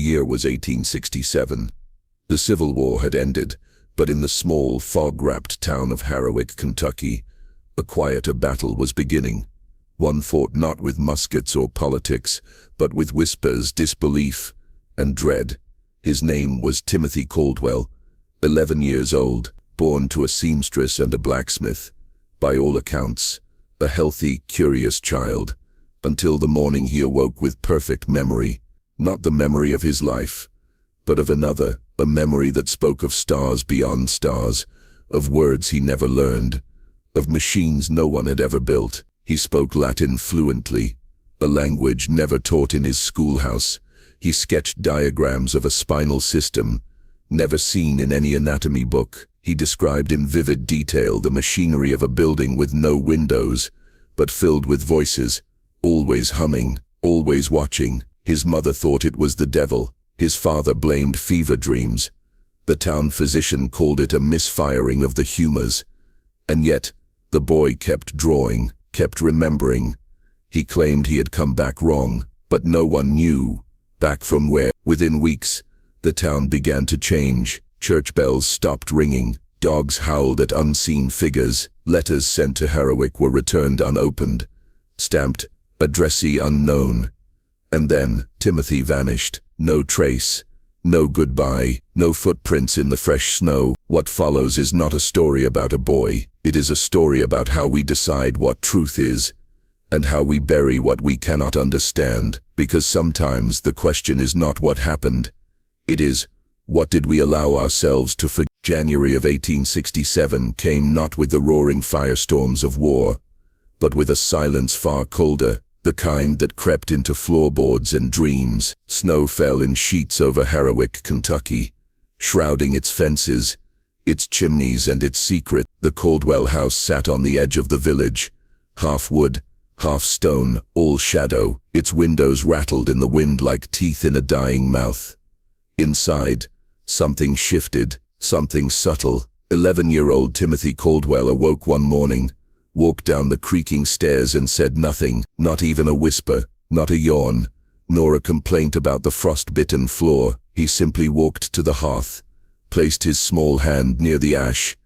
year was 1867. The Civil War had ended, but in the small, fog-wrapped town of Harrowick, Kentucky, a quieter battle was beginning. One fought not with muskets or politics, but with whispers, disbelief, and dread. His name was Timothy Caldwell, 11 years old, born to a seamstress and a blacksmith. By all accounts, a healthy, curious child, until the morning he awoke with perfect memory. Not the memory of his life, but of another, a memory that spoke of stars beyond stars, of words he never learned, of machines no one had ever built. He spoke Latin fluently, a language never taught in his schoolhouse. He sketched diagrams of a spinal system, never seen in any anatomy book. He described in vivid detail the machinery of a building with no windows, but filled with voices, always humming, always watching. His mother thought it was the devil. His father blamed fever dreams. The town physician called it a misfiring of the humors. And yet, the boy kept drawing, kept remembering. He claimed he had come back wrong, but no one knew. Back from where? Within weeks, the town began to change. Church bells stopped ringing. Dogs howled at unseen figures. Letters sent to Harrowick were returned unopened, stamped, addressee unknown. And then, Timothy vanished. No trace, no goodbye, no footprints in the fresh snow. What follows is not a story about a boy. It is a story about how we decide what truth is, and how we bury what we cannot understand. Because sometimes the question is not what happened. It is, what did we allow ourselves to forget? January of 1867 came not with the roaring firestorms of war, but with a silence far colder, the kind that crept into floorboards and dreams. Snow fell in sheets over Harrowick, Kentucky, shrouding its fences, its chimneys and its secret. The Caldwell house sat on the edge of the village, half wood, half stone, all shadow. Its windows rattled in the wind like teeth in a dying mouth. Inside, something shifted, something subtle. 11-year-old Timothy Caldwell awoke one morning, walked down the creaking stairs and said nothing, not even a whisper, not a yawn, nor a complaint about the frost-bitten floor. He simply walked to the hearth, placed his small hand near the ash,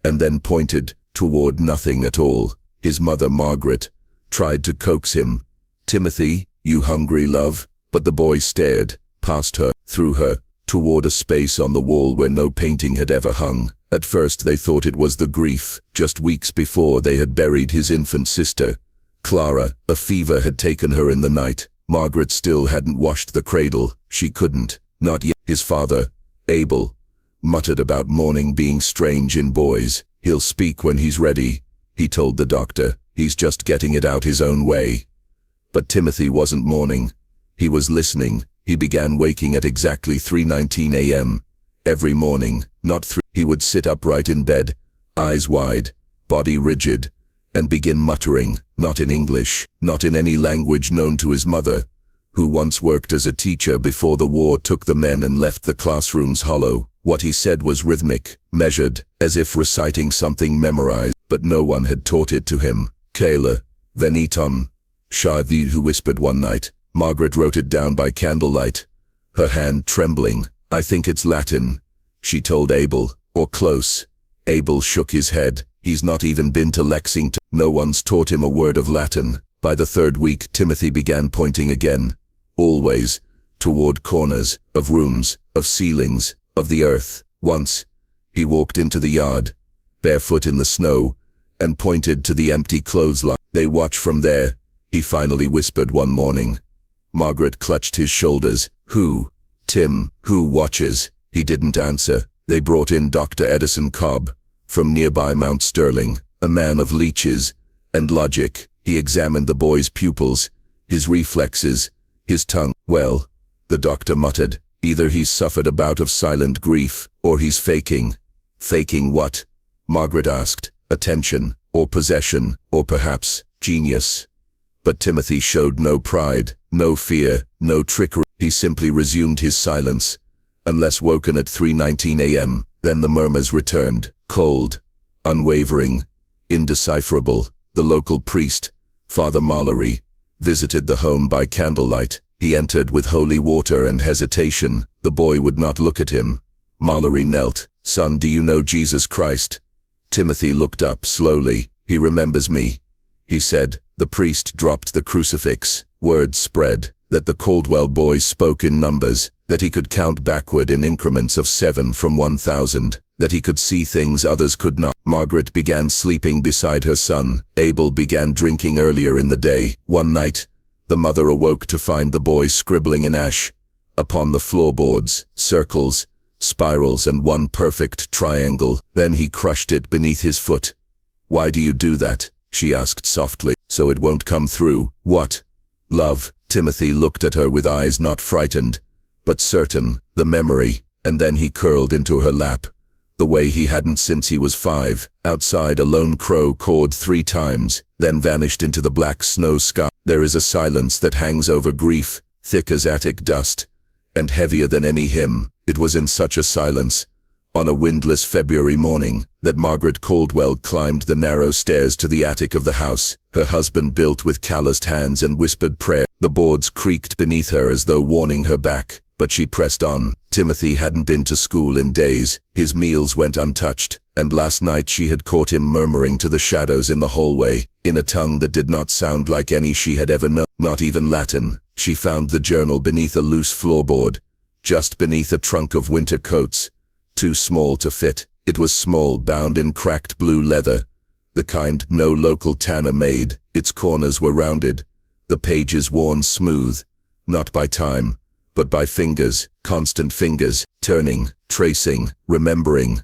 and then pointed toward nothing at all. His mother, Margaret, tried to coax him. "Timothy, you hungry, love?" But the boy stared, past her, through her, toward a space on the wall where no painting had ever hung. At first they thought it was the grief. Just weeks before they had buried his infant sister, Clara. A fever had taken her in the night. Margaret still hadn't washed the cradle. She couldn't, not yet. His father, Abel, muttered about mourning being strange in boys. "He'll speak when he's ready," he told the doctor. "He's just getting it out his own way." But Timothy wasn't mourning. He was listening. He began waking at exactly 3:19 a.m. Every morning, not 3. He would sit upright in bed, eyes wide, body rigid, and begin muttering, not in English, not in any language known to his mother, who once worked as a teacher before the war took the men and left the classrooms hollow. What he said was rhythmic, measured, as if reciting something memorized, but no one had taught it to him. "Kayla, venitum, Sharvi," who whispered one night. Margaret wrote it down by candlelight, her hand trembling. "I think it's Latin," she told Abel, "or close." Abel shook his head. "He's not even been to Lexington. No one's taught him a word of Latin." By the third week, Timothy began pointing again, always, toward corners, of rooms, of ceilings, of the earth. Once, he walked into the yard, barefoot in the snow, and pointed to the empty clothesline. "They watch from there," he finally whispered one morning. Margaret clutched his shoulders. "Who? Tim, who watches?" He didn't answer. They brought in Dr. Edison Cobb, from nearby Mount Sterling, a man of leeches and logic. He examined the boy's pupils, his reflexes, his tongue. "Well," the doctor muttered, "either he's suffered a bout of silent grief, or he's faking." "Faking what?" Margaret asked. "Attention, or possession, or perhaps genius." But Timothy showed no pride, no fear, no trickery. He simply resumed his silence, unless woken at 3:19 a.m. Then the murmurs returned, cold, unwavering, indecipherable. The local priest, Father Mallory, visited the home by candlelight. He entered with holy water and hesitation. The boy would not look at him. Mallory knelt. "Son, do you know Jesus Christ?" Timothy looked up slowly. "He remembers me," he said. The priest dropped the crucifix. Word spread that the Caldwell boy spoke in numbers, that he could count backward in increments of 7 from 1,000, that he could see things others could not. Margaret began sleeping beside her son. Abel began drinking earlier in the day. One night, the mother awoke to find the boy scribbling in ash upon the floorboards, circles, spirals, and one perfect triangle. Then he crushed it beneath his foot. "Why do you do that?" she asked softly. "So it won't come through." "What?" "Love." Timothy looked at her with eyes not frightened, but certain. The memory. And then he curled into her lap, the way he hadn't since he was 5. Outside, a lone crow cawed 3 times, then vanished into the black snow sky. There is a silence that hangs over grief, thick as attic dust, and heavier than any hymn. It was in such a silence, on a windless February morning, that Margaret Caldwell climbed the narrow stairs to the attic of the house. Her husband built with calloused hands and whispered prayer. The boards creaked beneath her as though warning her back, but she pressed on. Timothy hadn't been to school in days. His meals went untouched, and last night she had caught him murmuring to the shadows in the hallway, in a tongue that did not sound like any she had ever known, not even Latin. She found the journal beneath a loose floorboard, just beneath a trunk of winter coats, too small to fit. It was small, bound in cracked blue leather, the kind no local tanner made. Its corners were rounded, the pages worn smooth, not by time, but by fingers, constant fingers, turning, tracing, remembering.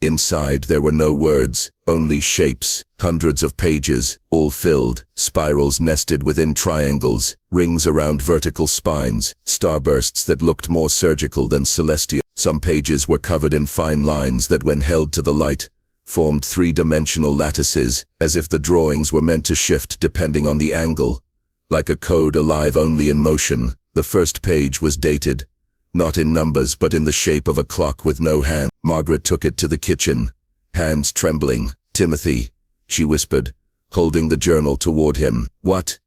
Inside there were no words, only shapes, hundreds of pages, all filled, spirals nested within triangles, rings around vertical spines, starbursts that looked more surgical than celestial. Some pages were covered in fine lines that, when held to the light, formed 3-dimensional lattices, as if the drawings were meant to shift depending on the angle, like a code alive only in motion. The first page was dated, not in numbers but in the shape of a clock with no hand. Margaret took it to the kitchen, hands trembling. "Timothy," she whispered, holding the journal toward him. What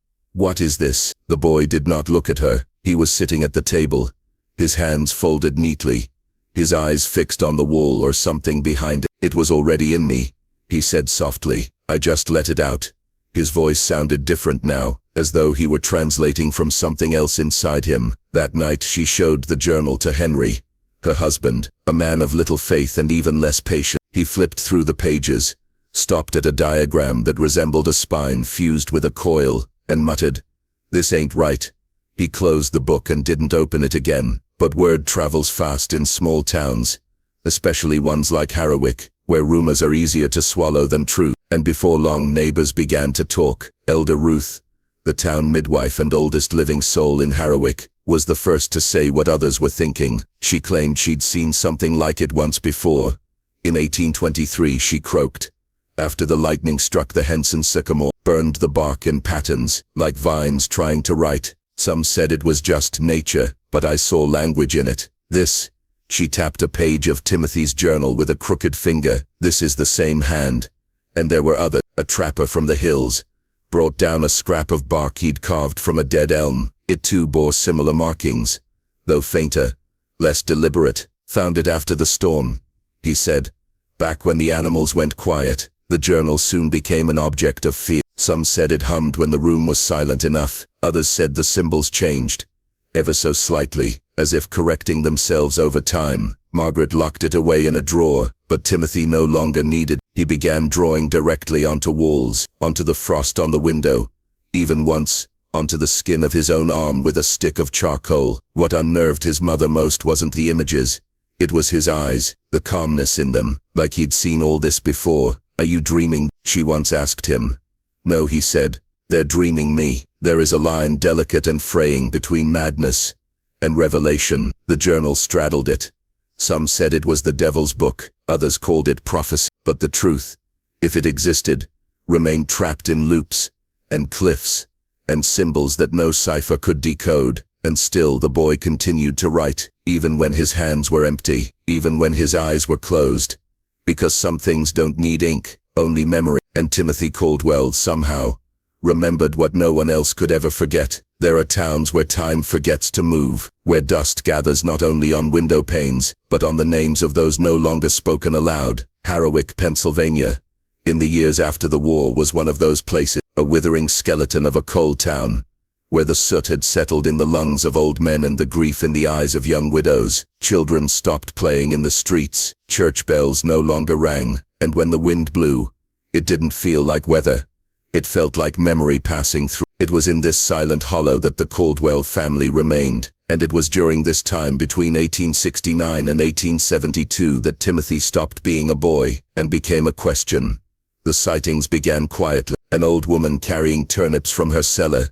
is this?" The boy did not look at her. He was sitting at the table, his hands folded neatly, his eyes fixed on the wall or something behind it. "It was already in me," he said softly. "I just let it out." His voice sounded different now, as though he were translating from something else inside him. That night she showed the journal to Henry, her husband, a man of little faith and even less patience. He flipped through the pages, stopped at a diagram that resembled a spine fused with a coil, and muttered, "This ain't right." He closed the book and didn't open it again. But word travels fast in small towns, especially ones like Harrowick, where rumors are easier to swallow than truth. And before long neighbors began to talk. Elder Ruth, the town midwife and oldest living soul in Harrowick, was the first to say what others were thinking. She claimed she'd seen something like it once before. In 1823, she croaked, after the lightning struck the Henson sycamore, burned the bark in patterns, like vines trying to write. Some said it was just nature, but I saw language in it. This, she tapped a page of Timothy's journal with a crooked finger. "This is the same hand." And there were others. A trapper from the hills brought down a scrap of bark he'd carved from a dead elm. It too bore similar markings, though fainter, less deliberate. "Found it after the storm," he said. "Back when the animals went quiet." The journal soon became an object of fear. Some said it hummed when the room was silent enough. Others said the symbols changed, ever so slightly, as if correcting themselves over time. Margaret locked it away in a drawer, but Timothy no longer needed. He began drawing directly onto walls, onto the frost on the window, even once, onto the skin of his own arm with a stick of charcoal. What unnerved his mother most wasn't the images. It was his eyes, the calmness in them, like he'd seen all this before. "Are you dreaming?" she once asked him. "No," he said. "They're dreaming me." There is a line delicate and fraying between madness and revelation. The journal straddled it. Some said it was the devil's book, others called it prophecy. But the truth, if it existed, remained trapped in loops and cliffs and symbols that no cipher could decode. And still the boy continued to write, even when his hands were empty, even when his eyes were closed. Because some things don't need ink, only memory. And Timothy Caldwell somehow remembered what no one else could ever forget. There are towns where time forgets to move, where dust gathers not only on window panes, but on the names of those no longer spoken aloud. Harrowick, Pennsylvania, in the years after the war, was one of those places, a withering skeleton of a coal town, where the soot had settled in the lungs of old men and the grief in the eyes of young widows. Children stopped playing in the streets, church bells no longer rang, and when the wind blew, it didn't feel like weather. It felt like memory passing through. It was in this silent hollow that the Caldwell family remained, and it was during this time between 1869 and 1872 that Timothy stopped being a boy and became a question. The sightings began quietly. An old woman carrying turnips from her cellar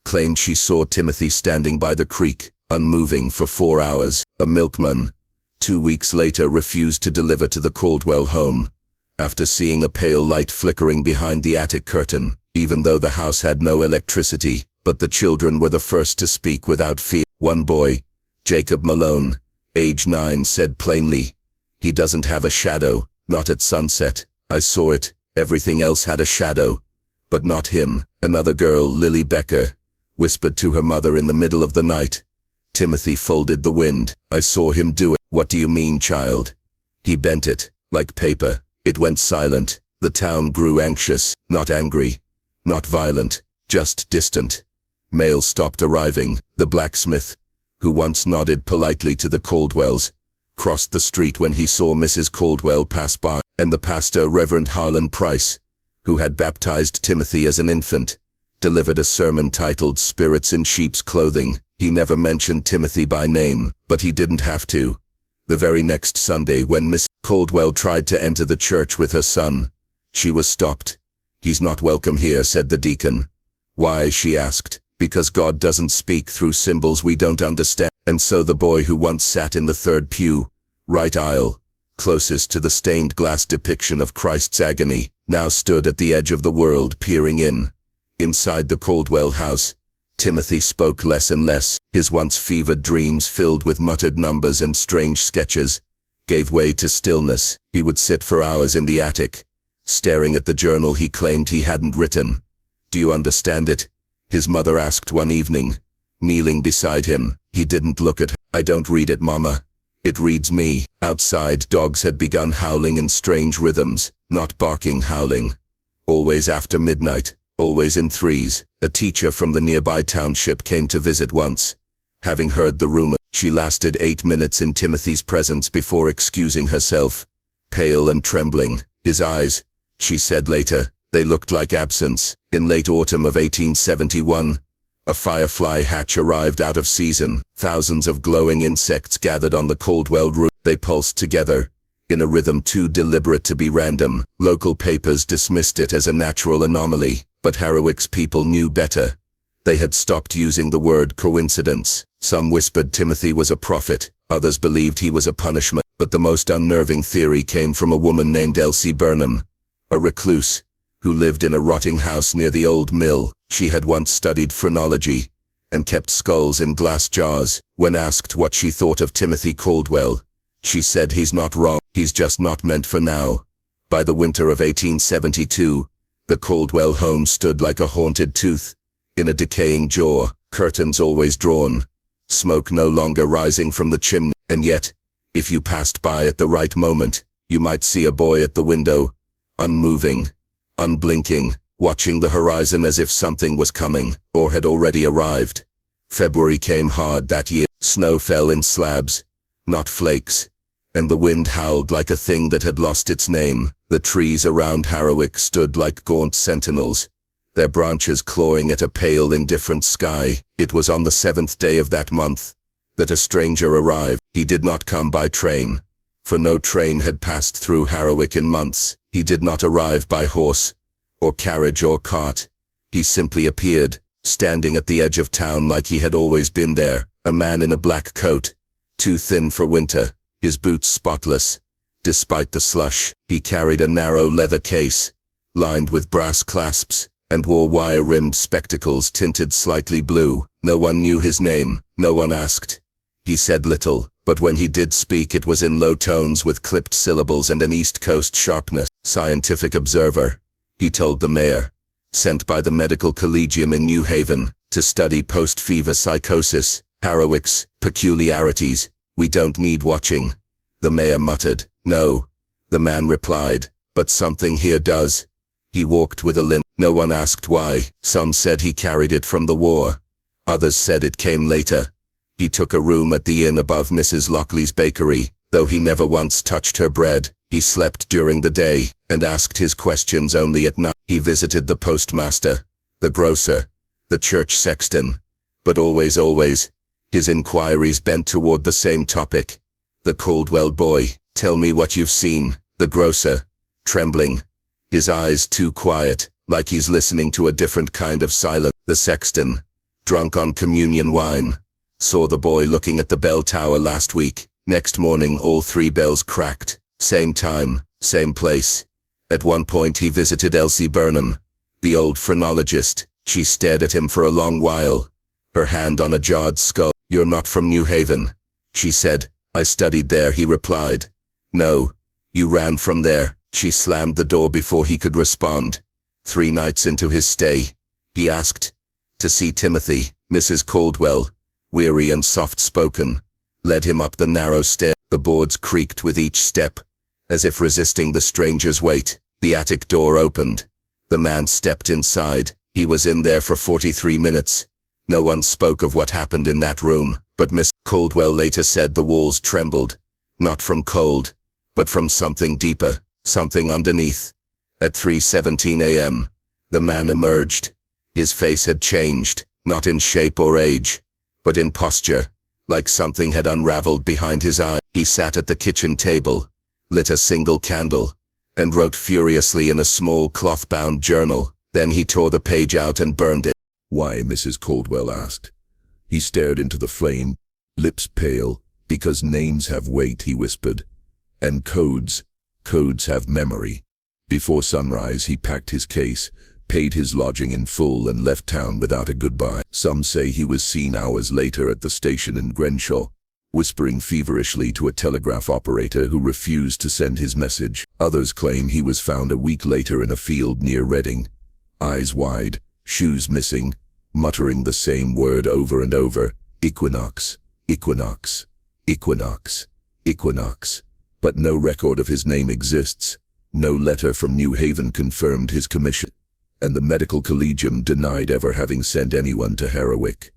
claimed she saw Timothy standing by the creek, unmoving for 4 hours. A milkman, 2 weeks later, refused to deliver to the Caldwell home, after seeing a pale light flickering behind the attic curtain, even though the house had no electricity. But the children were the first to speak without fear. One boy, Jacob Malone, age 9, said plainly, "He doesn't have a shadow, not at sunset. I saw it, everything else had a shadow, but not him." Another girl, Lily Becker, whispered to her mother in the middle of the night, "Timothy folded the wind. I saw him do it." "What do you mean, child?" "He bent it, like paper." It went silent. The town grew anxious, not angry, not violent, just distant. Mail stopped arriving. The blacksmith, who once nodded politely to the Caldwells, crossed the street when he saw Mrs. Caldwell pass by, and the pastor, Reverend Harlan Price, who had baptized Timothy as an infant, delivered a sermon titled "Spirits in Sheep's Clothing." He never mentioned Timothy by name, but he didn't have to. The very next Sunday, when Miss Caldwell tried to enter the church with her son, she was stopped. "He's not welcome here," said the deacon. "Why?" she asked. "Because God doesn't speak through symbols we don't understand." And so the boy who once sat in the third pew, right aisle, closest to the stained glass depiction of Christ's agony, now stood at the edge of the world, peering in. Inside the Caldwell house, Timothy spoke less and less. His once fevered dreams, filled with muttered numbers and strange sketches, gave way to stillness. He would sit for hours in the attic, staring at the journal he claimed he hadn't written. "Do you understand it?" his mother asked one evening, kneeling beside him. He didn't look at her. "I don't read it, Mama. It reads me." Outside, dogs had begun howling in strange rhythms, not barking, howling. Always after midnight, always in threes. A teacher from the nearby township came to visit once. Having heard the rumor, she lasted 8 minutes in Timothy's presence before excusing herself, pale and trembling. His eyes, she said later, they looked like absence. In late autumn of 1871, a firefly hatch arrived out of season. Thousands of glowing insects gathered on the Caldwell roof. They pulsed together, in a rhythm too deliberate to be random. Local papers dismissed it as a natural anomaly, but Harrowick's people knew better. They had stopped using the word coincidence. Some whispered Timothy was a prophet, others believed he was a punishment. But the most unnerving theory came from a woman named Elsie Burnham, a recluse, who lived in a rotting house near the old mill. She had once studied phrenology and kept skulls in glass jars. When asked what she thought of Timothy Caldwell, she said, "He's not wrong, he's just not meant for now." By the winter of 1872, the Caldwell home stood like a haunted tooth, in a decaying jaw, curtains always drawn, smoke no longer rising from the chimney. And yet, if you passed by at the right moment, you might see a boy at the window, unmoving, unblinking, watching the horizon as if something was coming, or had already arrived. February came hard that year. Snow fell in slabs, not flakes, and the wind howled like a thing that had lost its name. The trees around Harrowick stood like gaunt sentinels, their branches clawing at a pale, indifferent sky. It was on the 7th day of that month that a stranger arrived. He did not come by train, for no train had passed through Harrowick in months. He did not arrive by horse, or carriage or cart. He simply appeared, standing at the edge of town like he had always been there. A man in a black coat, too thin for winter, his boots spotless. Despite the slush, he carried a narrow leather case, lined with brass clasps, and wore wire-rimmed spectacles tinted slightly blue. No one knew his name, no one asked. He said little, but when he did speak it was in low tones with clipped syllables and an East Coast sharpness. "Scientific observer," he told the mayor. sent by the Medical Collegium in New Haven to study post-fever psychosis, Harrowic's peculiarities. We don't need watching. The mayor muttered. No, the man replied, but something here does. He walked with a limp. No one asked why. Some said he carried it from the war. Others said it came later. He took a room at the inn above Mrs. Lockley's bakery, though he never once touched her bread. He slept during the day, and asked his questions only at night. He visited the postmaster, the grocer, the church sexton, but always, his inquiries bent toward the same topic. The Caldwell boy. Tell me what you've seen. The grocer, trembling, his eyes too quiet, like he's listening to a different kind of silence. The sexton, drunk on communion wine, saw the boy looking at the bell tower last week. Next morning all 3 bells cracked. Same time, same place. At one point he visited Elsie Burnham, the old phrenologist. She stared at him for a long while, her hand on a jarred skull. You're not from New Haven, she said. I studied there, he replied. No, you ran from there. She slammed the door before he could respond. 3 nights into his stay, he asked to see Timothy. Mrs. Caldwell, weary and soft-spoken, led him up the narrow stair. The boards creaked with each step, as if resisting the stranger's weight. The attic door opened. The man stepped inside. He was in there for 43 minutes. No one spoke of what happened in that room, but Miss Caldwell later said the walls trembled, not from cold, but from something deeper, something underneath. At 3:17 a.m., the man emerged. His face had changed, not in shape or age, but in posture, like something had unraveled behind his eye. He sat at the kitchen table, lit a single candle, and wrote furiously in a small cloth-bound journal. Then he tore the page out and burned it. Why? Mrs. Caldwell asked. He stared into the flame, lips pale. Because names have weight, he whispered. And codes have memory. Before sunrise he packed his case, paid his lodging in full, and left town without a goodbye. Some say he was seen hours later at the station in Grenshaw, whispering feverishly to a telegraph operator who refused to send his message. Others claim he was found a week later in a field near Reading, eyes wide, shoes missing, muttering the same word over and over, equinox, equinox, equinox, equinox. But no record of his name exists. No letter from New Haven confirmed his commission, and the Medical Collegium denied ever having sent anyone to Harrowick.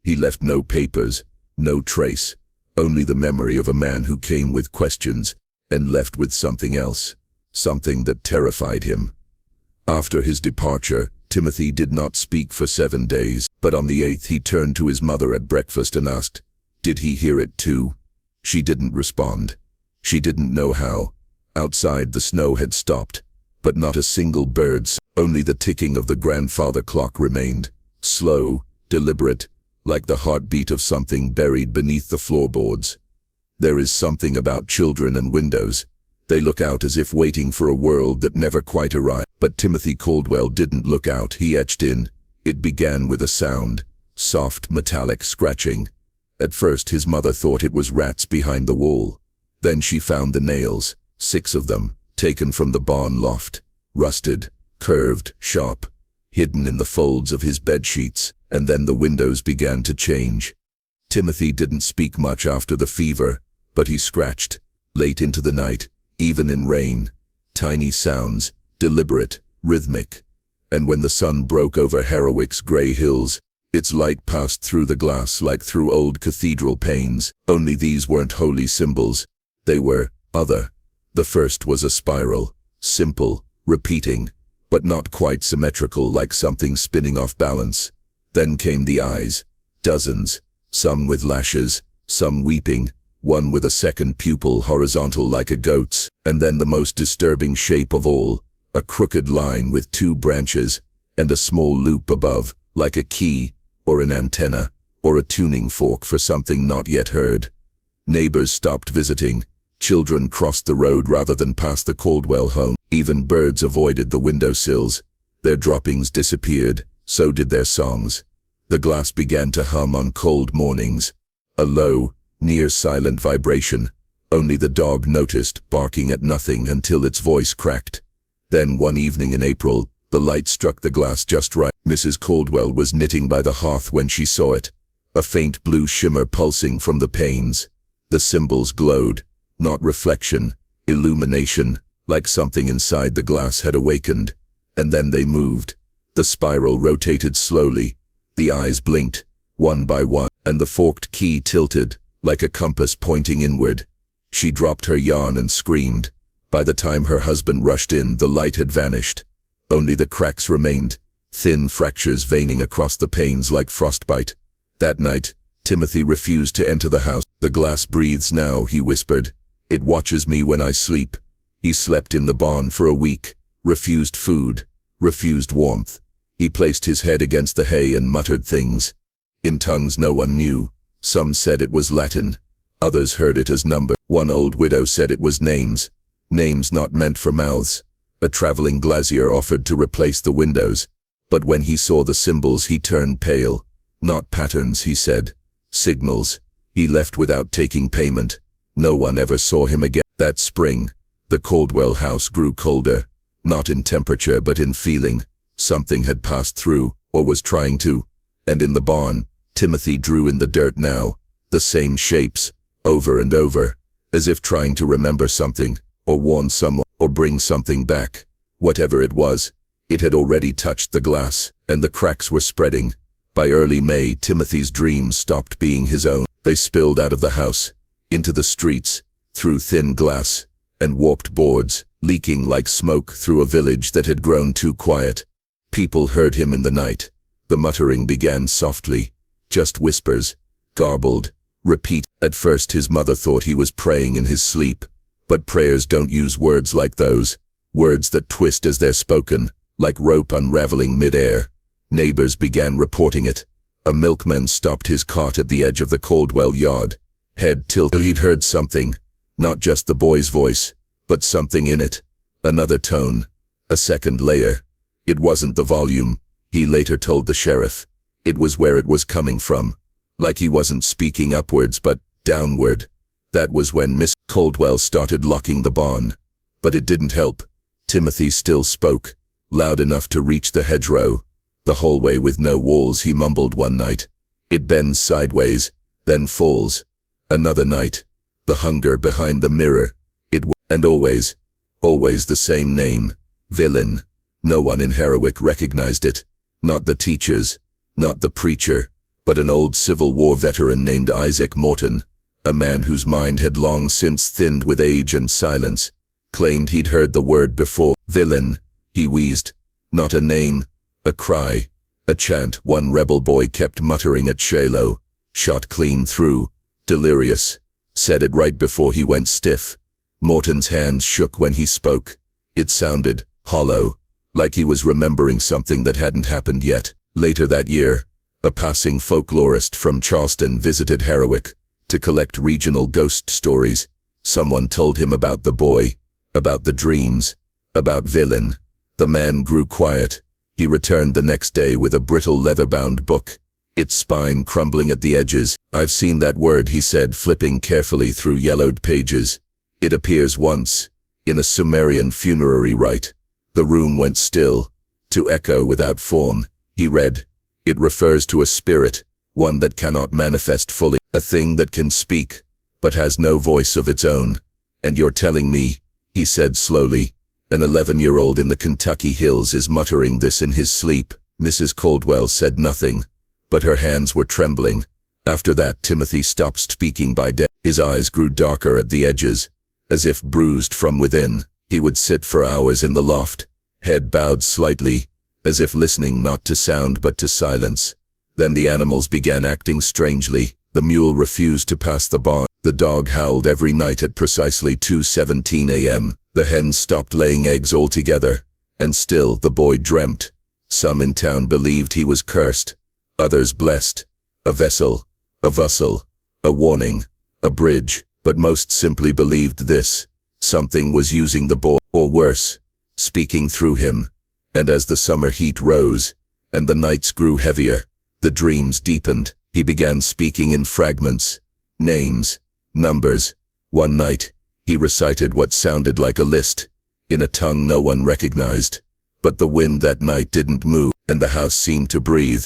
He left no papers, no trace, only the memory of a man who came with questions and left with something else, something that terrified him. After his departure, Timothy did not speak for 7 days, but on the 8th he turned to his mother at breakfast and asked, did he hear it too? She didn't respond. She didn't know how. Outside the snow had stopped, but not a single bird. Only the ticking of the grandfather clock remained, slow, deliberate, like the heartbeat of something buried beneath the floorboards. There is something about children and windows. They look out as if waiting for a world that never quite arrived. But Timothy Caldwell didn't look out, he etched in. It began with a sound, soft metallic scratching. At first his mother thought it was rats behind the wall. Then she found the nails, 6 of them, taken from the barn loft, rusted, curved, sharp, hidden in the folds of his bed sheets, and then the windows began to change. Timothy didn't speak much after the fever, but he scratched, late into the night, even in rain. Tiny sounds, deliberate, rhythmic. And when the sun broke over Harrowick's grey hills, its light passed through the glass like through old cathedral panes. Only these weren't holy symbols. They were other. The first was a spiral, simple, repeating, but not quite symmetrical, like something spinning off balance. Then came the eyes, dozens, some with lashes, some weeping, one with a second pupil horizontal like a goat's, and then the most disturbing shape of all, a crooked line with 2 branches, and a small loop above, like a key, or an antenna, or a tuning fork for something not yet heard. Neighbors stopped visiting. Children crossed the road rather than pass the Caldwell home. Even birds avoided the windowsills. Their droppings disappeared, so did their songs. The glass began to hum on cold mornings, a low, near-silent vibration. Only the dog noticed, barking at nothing until its voice cracked. Then one evening in April, The light struck the glass just right. Mrs. Caldwell was knitting by the hearth when she saw it, a faint blue shimmer pulsing from the panes. The symbols glowed, not reflection, illumination, like something inside the glass had awakened. And then they moved. The spiral rotated slowly. The eyes blinked, one by one, and the forked key tilted, like a compass pointing inward. She dropped her yarn and screamed. By the time her husband rushed in, the light had vanished. Only the cracks remained, thin fractures veining across the panes like frostbite. That night, Timothy refused to enter the house. "The glass breathes now," he whispered. "It watches me when I sleep." He slept in the barn for a week, refused food, refused warmth. He placed his head against the hay and muttered things, in tongues no one knew. Some said it was Latin. Others heard it as number. One old widow said it was names not meant for mouths. A traveling glazier offered to replace the windows. But when he saw the symbols he turned pale. "Not patterns," he said. "Signals." He left without taking payment. No one ever saw him again. That spring, the Caldwell house grew colder, not in temperature but in feeling. Something had passed through, or was trying to. And in the barn, Timothy drew in the dirt now, the same shapes, over and over, as if trying to remember something, or warn someone, or bring something back. Whatever it was, it had already touched the glass, and the cracks were spreading. By early May, Timothy's dreams stopped being his own. They spilled out of the house, into the streets, through thin glass, and warped boards, leaking like smoke through a village that had grown too quiet. People heard him in the night. The muttering began softly, just whispers, garbled, repeat. At first his mother thought he was praying in his sleep, but prayers don't use words like those, words that twist as they're spoken, like rope unraveling mid-air. Neighbors began reporting it. A milkman stopped his cart at the edge of the Caldwell yard, head tilted. He'd heard something, not just the boy's voice, but something in it, another tone, a second layer. It wasn't the volume, he later told the sheriff. It was where it was coming from, like he wasn't speaking upwards but downward. That was when Miss Caldwell started locking the barn. But it didn't help. Timothy still spoke, loud enough to reach the hedgerow. "The hallway with no walls," he mumbled one night. "It bends sideways, then falls." Another night, "The hunger behind the mirror." And always the same name, Villain. No one in Harowick recognized it. Not the teachers, not the preacher, but an old Civil War veteran named Isaac Morton, a man whose mind had long since thinned with age and silence, claimed he'd heard the word before. "Villain," he wheezed. Not a name, a cry, a chant one rebel boy kept muttering at Shiloh. Shot clean through, delirious. Said it right before he went stiff. Morton's hands shook when he spoke. It sounded hollow, like he was remembering something that hadn't happened yet. Later that year, a passing folklorist from Charleston visited Harowick to collect regional ghost stories. Someone told him about the boy, about the dreams, about Villain. The man grew quiet. He returned the next day with a brittle leather-bound book, its spine crumbling at the edges. "I've seen that word," he said, flipping carefully through yellowed pages. "It appears once, in a Sumerian funerary rite." The room went still, to echo without form. He read, "It refers to a spirit, one that cannot manifest fully, a thing that can speak, but has no voice of its own. And you're telling me," he said slowly, "an 11-year-old in the Kentucky hills is muttering this in his sleep?" Mrs. Caldwell said nothing, but her hands were trembling. After that, Timothy stopped speaking by day. His eyes grew darker at the edges, as if bruised from within. He would sit for hours in the loft, head bowed slightly, as if listening not to sound but to silence. Then the animals began acting strangely. The mule refused to pass the barn. The dog howled every night at precisely 2:17 a.m. The hens stopped laying eggs altogether. And still the boy dreamt. Some in town believed he was cursed, others blessed. A vessel, a vessel, a warning, a bridge, but most simply believed this. Something was using the boy, or worse, speaking through him. And as the summer heat rose, and the nights grew heavier, the dreams deepened. He began speaking in fragments, names, numbers. One night, he recited what sounded like a list, in a tongue no one recognized. But the wind that night didn't move, and the house seemed to breathe.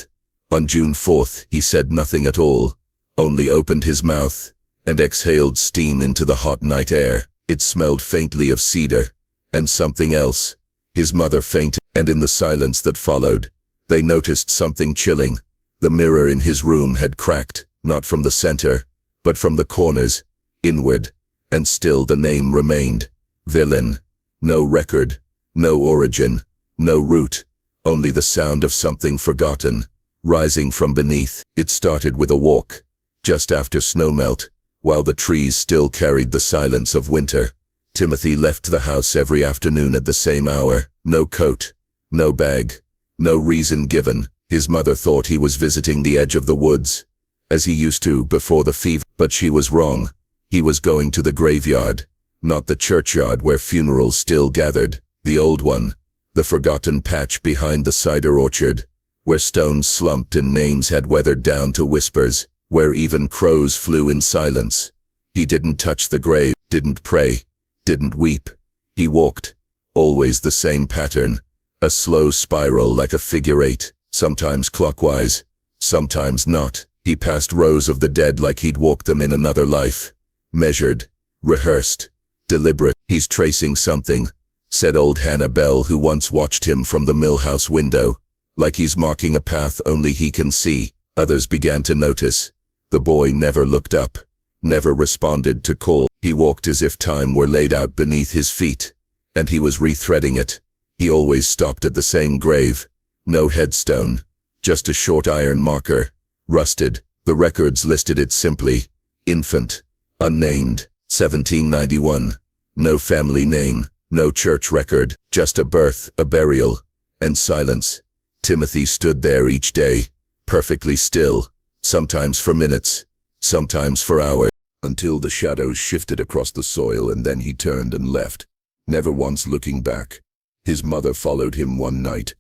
On June 4th, he said nothing at all, only opened his mouth and exhaled steam into the hot night air. It smelled faintly of cedar and something else. His mother fainted, and in the silence that followed, they noticed something chilling. The mirror in his room had cracked, not from the center, but from the corners, inward, and still the name remained. Villain. No record, no origin, no root, only the sound of something forgotten, rising from beneath. It started with a walk, just after snowmelt, while the trees still carried the silence of winter. Timothy left the house every afternoon at the same hour. No coat, no bag, no reason given. His mother thought he was visiting the edge of the woods, as he used to before the fever, but she was wrong. He was going to the graveyard, not the churchyard where funerals still gathered, the old one, the forgotten patch behind the cider orchard, where stones slumped and names had weathered down to whispers, where even crows flew in silence. He didn't touch the grave, didn't pray, didn't weep. He walked, always the same pattern, a slow spiral like a figure eight, sometimes clockwise, sometimes not. He passed rows of the dead like he'd walked them in another life. Measured, rehearsed, deliberate. He's tracing something, said old Hannah Bell, who once watched him from the millhouse window. Like he's marking a path only he can see. Others began to notice. The boy never looked up, never responded to call. He walked as if time were laid out beneath his feet, and he was rethreading it. He always stopped at the same grave. No headstone, just a short iron marker, rusted. The records listed it simply, infant, unnamed, 1791. No family name, no church record, just a birth, a burial, and silence. Timothy stood there each day, perfectly still, sometimes for minutes, sometimes for hours, until the shadows shifted across the soil, and then he turned and left, never once looking back. His mother followed him one night.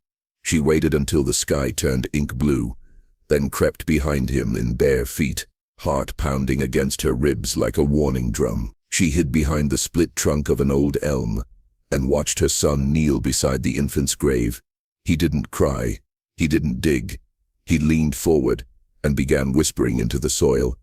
She waited until the sky turned ink blue, then crept behind him in bare feet, heart pounding against her ribs like a warning drum. She hid behind the split trunk of an old elm and watched her son kneel beside the infant's grave. He didn't cry, he didn't dig. He leaned forward and began whispering into the soil.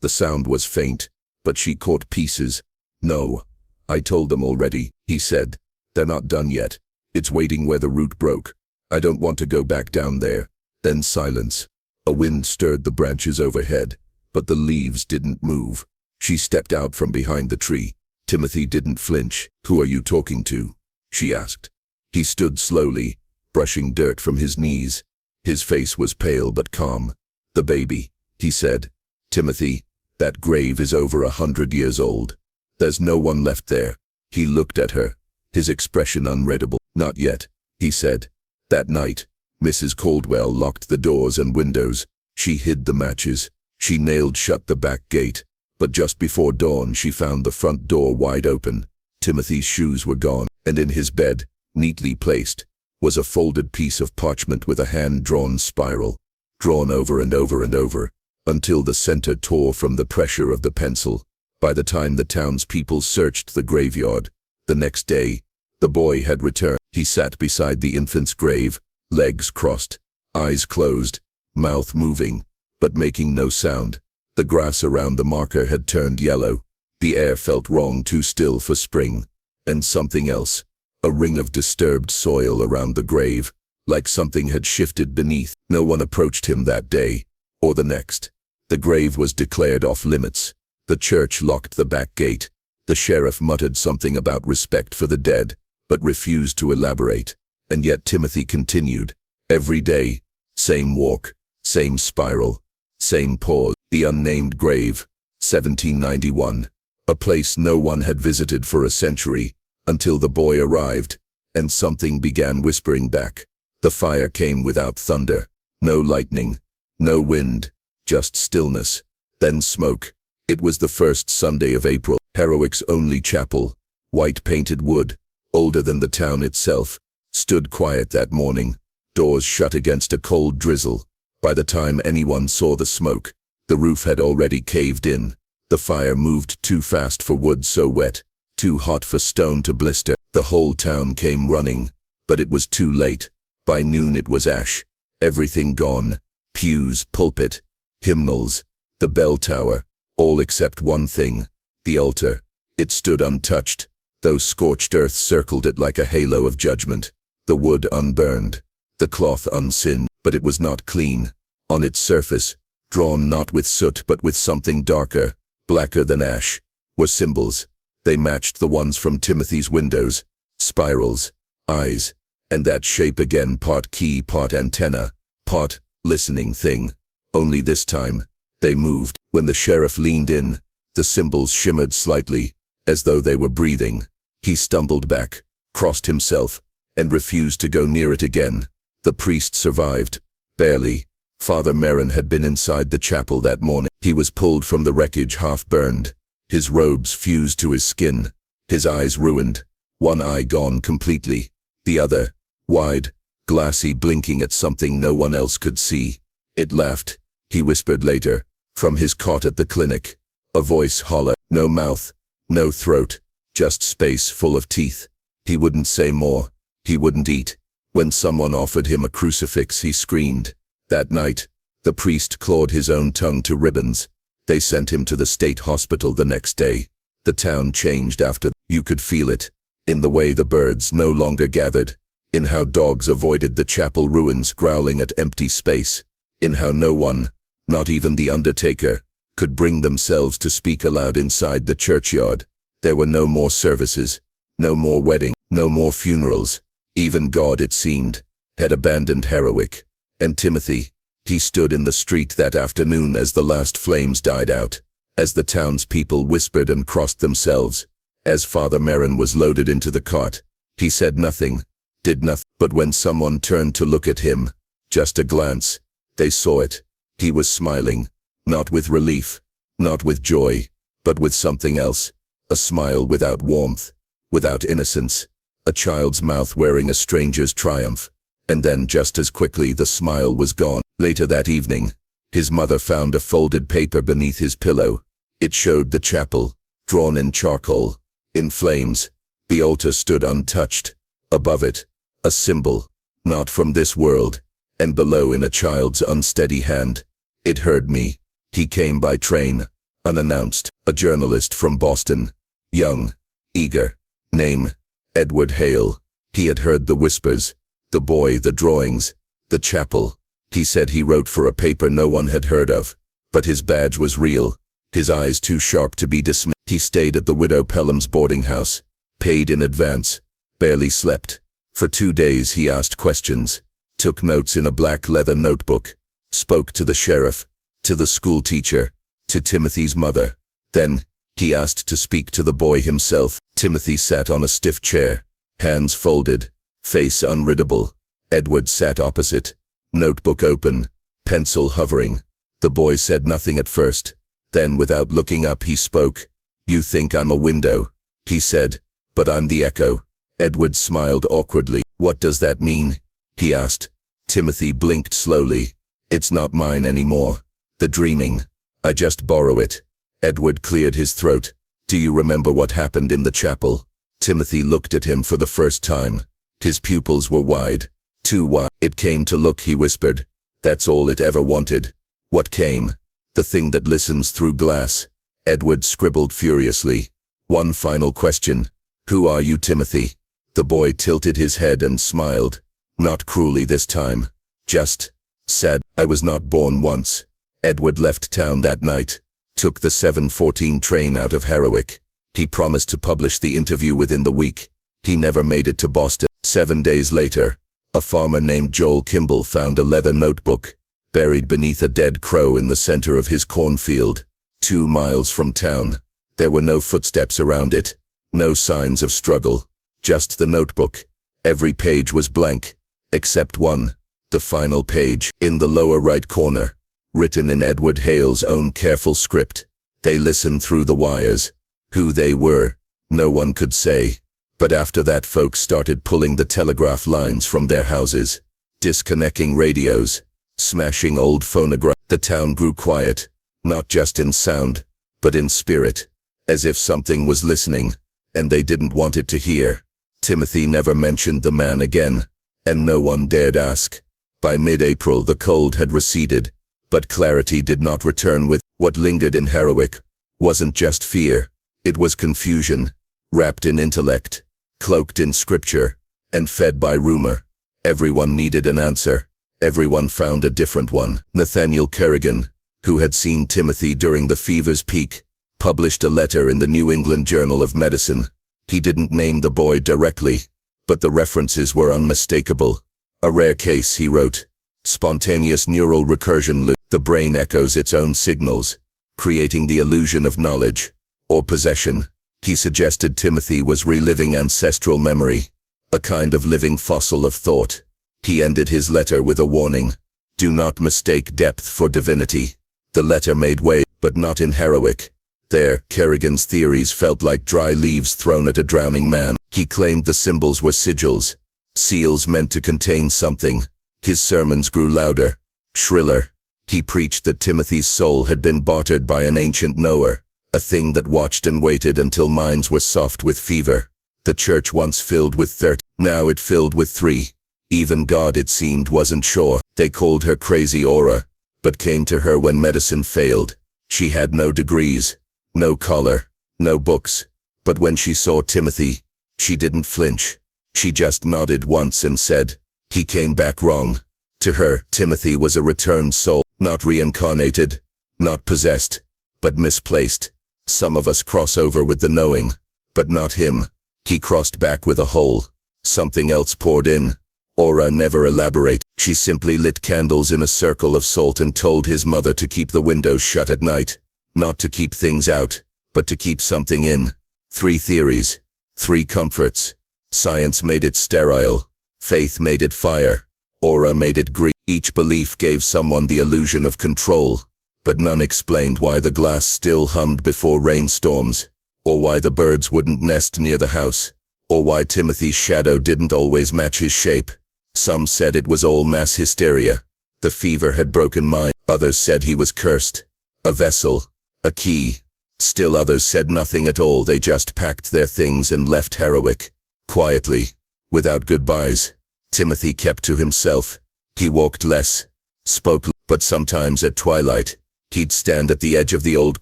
The sound was faint, but she caught pieces. "No, I told them already," he said. "They're not done yet. It's waiting where the root broke. I don't want to go back down there." Then silence. A wind stirred the branches overhead, but the leaves didn't move. She stepped out from behind the tree. Timothy didn't flinch. "Who are you talking to?" she asked. He stood slowly, brushing dirt from his knees. His face was pale but calm. "The baby," he said. "Timothy, that grave is over 100 years old. There's no one left there." He looked at her, his expression unreadable. "Not yet," he said. That night, Mrs. Caldwell locked the doors and windows. She hid the matches. She nailed shut the back gate. But just before dawn she found the front door wide open. Timothy's shoes were gone, and in his bed, neatly placed, was a folded piece of parchment with a hand-drawn spiral, drawn over and over and over, until the center tore from the pressure of the pencil. By the time the townspeople searched the graveyard, the next day, the boy had returned. He sat beside the infant's grave, legs crossed, eyes closed, mouth moving, but making no sound. The grass around the marker had turned yellow. The air felt wrong, too still for spring. And something else, a ring of disturbed soil around the grave, like something had shifted beneath. No one approached him that day, or the next. The grave was declared off limits. The church locked the back gate. The sheriff muttered something about respect for the dead, but refused to elaborate. And yet Timothy continued. Every day, same walk, same spiral, same pause. The unnamed grave, 1791. A place no one had visited for a century, until the boy arrived, and something began whispering back. The fire came without thunder, no lightning, no wind, just stillness, then smoke. It was the first Sunday of April. Harowick's only chapel, white painted wood, older than the town itself, stood quiet that morning, doors shut against a cold drizzle. By the time anyone saw the smoke, the roof had already caved in. The fire moved too fast for wood so wet, too hot for stone to blister. The whole town came running, But it was too late. By noon it was ash. Everything gone. Pews, pulpit, hymnals, the bell tower, all except one thing, the altar. It stood untouched, though scorched earth circled it like a halo of judgment. The wood unburned, the cloth unsinged, but it was not clean. On its surface, drawn not with soot but with something darker, blacker than ash, were symbols. They matched the ones from Timothy's windows, spirals, eyes, and that shape again, part key, part antenna, part listening thing. Only this time, they moved. When the sheriff leaned in, the symbols shimmered slightly, as though they were breathing. He stumbled back, crossed himself, and refused to go near it again. The priest survived, barely. Father Merrin had been inside the chapel that morning. He was pulled from the wreckage half-burned, his robes fused to his skin, his eyes ruined, one eye gone completely, the other, wide, glassy, blinking at something no one else could see. It laughed, he whispered later, from his cot at the clinic. A voice hollow, no mouth, no throat, just space full of teeth. He wouldn't say more, he wouldn't eat. When someone offered him a crucifix, he screamed. That night, the priest clawed his own tongue to ribbons. They sent him to the state hospital the next day. The town changed after. You could feel it, in the way the birds no longer gathered, in how dogs avoided the chapel ruins growling at empty space, in how no one, not even the undertaker, could bring themselves to speak aloud inside the churchyard. There were no more services, no more wedding, no more funerals. Even God, it seemed, had abandoned Harowick. And Timothy, he stood in the street that afternoon as the last flames died out, as the townspeople whispered and crossed themselves. As Father Merrin was loaded into the cart, he said nothing, did nothing. But when someone turned to look at him, just a glance, they saw it. He was smiling, not with relief, not with joy, but with something else. A smile without warmth, without innocence, a child's mouth wearing a stranger's triumph. And then just as quickly the smile was gone. Later that evening, his mother found a folded paper beneath his pillow. It showed the chapel, drawn in charcoal, in flames. The altar stood untouched. Above it, a symbol, not from this world, and below in a child's unsteady hand. It heard me. He came by train, unannounced, a journalist from Boston, young, eager, name, Edward Hale. He had heard the whispers, the boy, the drawings, the chapel. He said he wrote for a paper no one had heard of, but his badge was real, his eyes too sharp to be dismissed. He stayed at the widow Pelham's boarding house, paid in advance, barely slept. For 2 days he asked questions, took notes in a black leather notebook, spoke to the sheriff, to the school teacher, to Timothy's mother. Then, he asked to speak to the boy himself. Timothy sat on a stiff chair, hands folded, face unreadable. Edward sat opposite, notebook open, pencil hovering. The boy said nothing at first. Then, without looking up, he spoke. "You think I'm a window," he said, "but I'm the echo." Edward smiled awkwardly. "What does that mean?" he asked. Timothy blinked slowly. "It's not mine anymore. The dreaming. I just borrow it." Edward cleared his throat. "Do you remember what happened in the chapel?" Timothy looked at him for the first time. His pupils were wide, too wide. "It came to look," he whispered. "That's all it ever wanted." "What came?" "The thing that listens through glass." Edward scribbled furiously. "One final question. Who are you, Timothy?" The boy tilted his head and smiled. Not cruelly this time. Just said, "I was not born once." Edward left town that night, took the 7:14 train out of Harowick. He promised to publish the interview within the week. He never made it to Boston. 7 days later, a farmer named Joel Kimball found a leather notebook, buried beneath a dead crow in the center of his cornfield, 2 miles from town. There were no footsteps around it, no signs of struggle, just the notebook. Every page was blank, except one, the final page, in the lower right corner, written in Edward Hale's own careful script. They listened through the wires. Who they were, no one could say. But after that, folks started pulling the telegraph lines from their houses, disconnecting radios, smashing old phonographs. The town grew quiet, not just in sound, but in spirit, as if something was listening, and they didn't want it to hear. Timothy never mentioned the man again, and no one dared ask. By mid-April the cold had receded, but clarity did not return. With what lingered in Harowick wasn't just fear, it was confusion, wrapped in intellect, cloaked in scripture, and fed by rumor. Everyone needed an answer. Everyone found a different one. Nathaniel Kerrigan, who had seen Timothy during the fever's peak, published a letter in the New England Journal of Medicine. He didn't name the boy directly, but the references were unmistakable. A rare case, he wrote. Spontaneous neural recursion loop. The brain echoes its own signals, creating the illusion of knowledge, or possession. He suggested Timothy was reliving ancestral memory, a kind of living fossil of thought. He ended his letter with a warning. Do not mistake depth for divinity. The letter made way, but not in Harowick. There, Kerrigan's theories felt like dry leaves thrown at a drowning man. He claimed the symbols were sigils, seals meant to contain something. His sermons grew louder, shriller. He preached that Timothy's soul had been bartered by an ancient knower, a thing that watched and waited until minds were soft with fever. The church once filled with 30, now it filled with 3. Even God, it seemed, wasn't sure. They called her crazy Aura, but came to her when medicine failed. She had no degrees, no collar, no books. But when she saw Timothy, she didn't flinch. She just nodded once and said, "He came back wrong." To her, Timothy was a returned soul, not reincarnated, not possessed, but misplaced. Some of us cross over with the knowing, but not him. He crossed back with a hole. Something else poured in. Aura never elaborated. She simply lit candles in a circle of salt and told his mother to keep the windows shut at night. Not to keep things out, but to keep something in. 3 theories, 3 comforts. Science made it sterile. Faith made it fire. Aura made it green. Each belief gave someone the illusion of control, but none explained why the glass still hummed before rainstorms, or why the birds wouldn't nest near the house, or why Timothy's shadow didn't always match his shape. Some said it was all mass hysteria. The fever had broken mine. Others said he was cursed. A vessel. A key. Still others said nothing at all. They just packed their things and left Harowick. Quietly. Without goodbyes. Timothy kept to himself. He walked less. Spoke, but sometimes at twilight, he'd stand at the edge of the old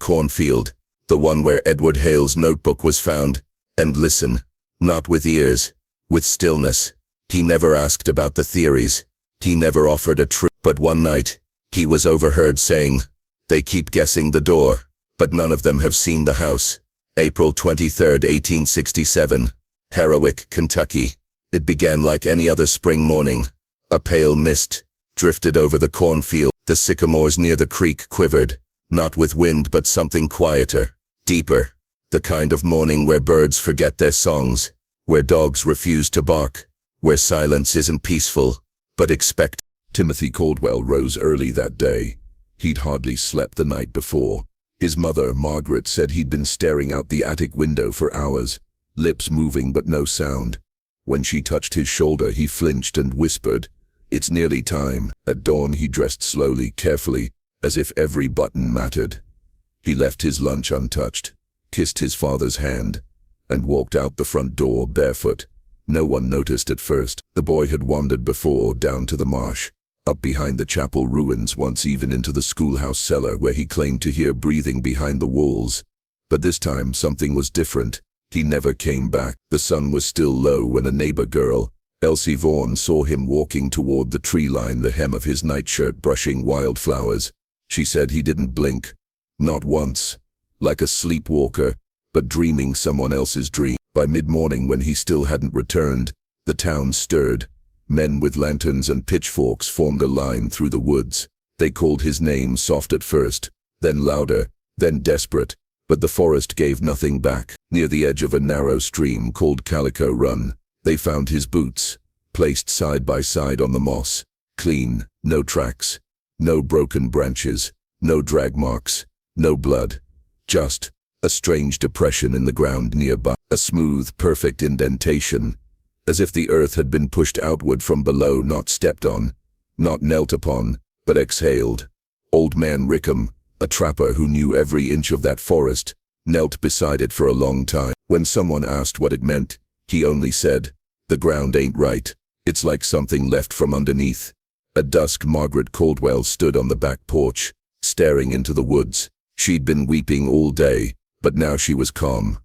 cornfield, the one where Edward Hale's notebook was found, and listen. Not with ears. With stillness. He never asked about the theories. He never offered a truth. But one night, he was overheard saying, "They keep guessing the door, but none of them have seen the house." April 23, 1867. Harowick, Kentucky. It began like any other spring morning. A pale mist drifted over the cornfield. The sycamores near the creek quivered, not with wind but something quieter, deeper. The kind of morning where birds forget their songs, where dogs refuse to bark, where silence isn't peaceful, but expect. Timothy Caldwell rose early that day. He'd hardly slept the night before. His mother, Margaret, said he'd been staring out the attic window for hours, lips moving but no sound. When she touched his shoulder, he flinched and whispered, "It's nearly time." At dawn, he dressed slowly, carefully, as if every button mattered. He left his lunch untouched, kissed his father's hand, and walked out the front door barefoot. No one noticed at first. The boy had wandered before, down to the marsh, up behind the chapel ruins, once even into the schoolhouse cellar where he claimed to hear breathing behind the walls. But this time something was different. He never came back. The sun was still low when a neighbor girl, Elsie Vaughan, saw him walking toward the tree line, the hem of his nightshirt brushing wildflowers. She said he didn't blink. Not once. Like a sleepwalker, but dreaming someone else's dream. By mid-morning, when he still hadn't returned, the town stirred. Men with lanterns and pitchforks formed a line through the woods. They called his name, soft at first, then louder, then desperate, but the forest gave nothing back. Near the edge of a narrow stream called Calico Run, they found his boots, placed side by side on the moss. Clean, no tracks, no broken branches, no drag marks, no blood. Just a strange depression in the ground nearby. A smooth, perfect indentation, as if the earth had been pushed outward from below, not stepped on, not knelt upon, but exhaled. Old man Rickham, a trapper who knew every inch of that forest, knelt beside it for a long time. When someone asked what it meant, he only said, The ground ain't right. It's like something left from underneath. At dusk, Margaret Caldwell stood on the back porch, staring into the woods. She'd been weeping all day, but now she was calm.